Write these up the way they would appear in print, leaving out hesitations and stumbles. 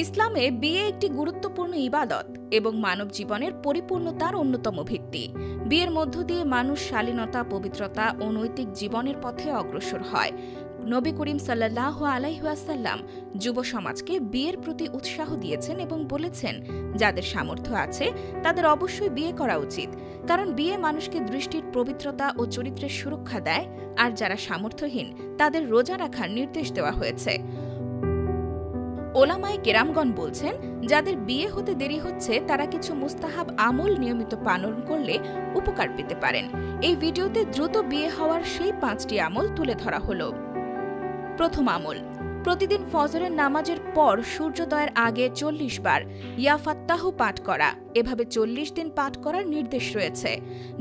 ইসলামে বিয়ে একটি গুরুত্বপূর্ণ ইবাদত এবং মানব জীবনের পরিপূর্ণতার অন্যতম ভিত্তি। বিয়ের মধ্য দিয়ে মানুষ শালীনতা, পবিত্রতা ও নৈতিক জীবনের পথে অগ্রসর হয়। নবী করিম সাল্লাল্লাহু আলাইহি ওয়াসাল্লাম যুব সমাজকে বিয়ের প্রতি উৎসাহ দিয়েছেন এবং বলেছেন, যাদের সামর্থ্য আছে তাদের অবশ্যই বিয়ে করা উচিত, কারণ বিয়ে মানুষকে দৃষ্টির পবিত্রতা ও চরিত্রের সুরক্ষা দেয়, আর যারা সামর্থ্যহীন তাদের রোজা রাখার নির্দেশ দেওয়া হয়েছে। ওলামায়ে কেরামগণ বলছেন, যাদের বিয়ে হতে দেরি হচ্ছে তারা কিছু মুস্তাহাব আমল নিয়মিত পালন করলে উপকার পেতে পারেন। এই ভিডিওতে দ্রুত বিয়ে হওয়ার সেই 5টি আমল তুলে ধরা হলো। প্রথম আমল, প্রতিদিন ফজরের নামাজের পর সূর্যোদয়ের আগে 40 বার ইয়া ফাত্তাহু পাঠ করা। এভাবে 40 দিন পাঠ করার নির্দেশ রয়েছে।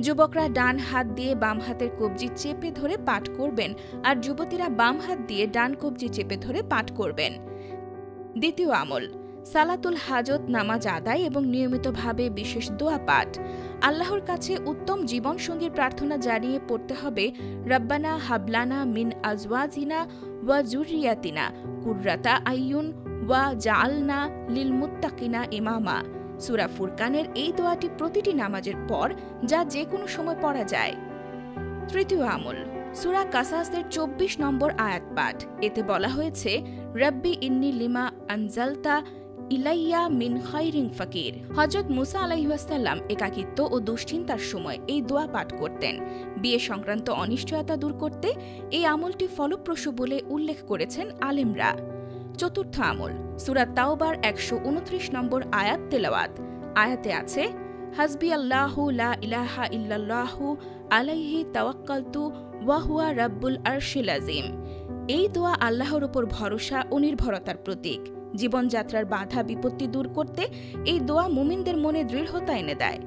যুবকরা ডান হাত দিয়ে বাম হাতের কবজি চেপে ধরে পাঠ করবেন, আর যুবতীরা বাম হাত দিয়ে ডান কবজি চেপে ধরে পাঠ করবেন। দ্বিতীয় আমল, সালাতুল হাজত নামাজ আদায় এবং নিয়মিতভাবে বিশেষ দোয়া পাঠ। আল্লাহর কাছে উত্তম জীবনসঙ্গীর প্রার্থনা জানিয়ে পড়তে হবে, রব্বানা হাবলানা মিন আজওয়াজিনা ওয়া যুররিয়াতিনা কুররাতা আইয়ুন ওয়া জাআলনা লিল মুত্তাকিনা ইমামা। সূরা ফুরকানের এই দোয়াটি প্রতিটি নামাজের পর যা যে কোনো সময় পড়া যায়। তৃতীয় আমল, সূরা কাসাসের 24 নম্বর আয়াত পাঠ। এতে বলা হয়েছে, রব্বি ইন্নী লিমা আনজালতা ইলাইয়া মিন খাইরিন ফাকির। হযরত মুসা আলাইহিস সালাম একাকিত্ব ও দুশ্চিন্তার সময় এই দোয়া পাঠ করতেন। বিয়ে সংক্রান্ত অনিশ্চয়তা দূর করতে এই আমলটি ফলপ্রসূ বলে উল্লেখ করেছেন আলেমরা। চতুর্থ আমল, সূরা তাওবার 129 নম্বর আয়াত তেলাওয়াত। আয়াতে আছে, হাসবি আল্লাহু লা ইলাহা ইল্লাল্লাহু আলাইহি তাওয়াক্কালতু ওয়া হুয়া রাব্বুল আরশিল আযীম। এই দোয়া আল্লাহর উপর ভরসা ও নির্ভরতার প্রতীক। জীবনযাত্রার বাধা বিপত্তি দূর করতে এই দোয়া মুমিনদের মনে দৃঢ়তা এনে দেয়।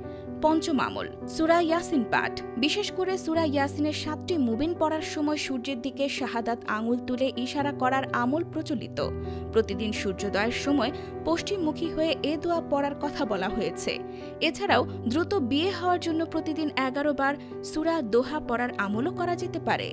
পঞ্চম আমল, সূরা ইয়াসিন পাঠ। বিশেষ করে সূরা ইয়াসিনের 7টি মুবিন পড়ার সময় সূর্যের দিকে শাহাদাত আঙুল তুলে ইশারা করার আমল প্রচলিত। প্রতিদিন সূর্যোদয়ের সময় পশ্চিমমুখী হয়ে এ দোয়া পড়ার কথা বলা হয়েছে। এছাড়াও দ্রুত বিয়ে হওয়ার জন্য প্রতিদিন 11 বার সূরা দোহা পড়ার আমলও করা যেতে পারে।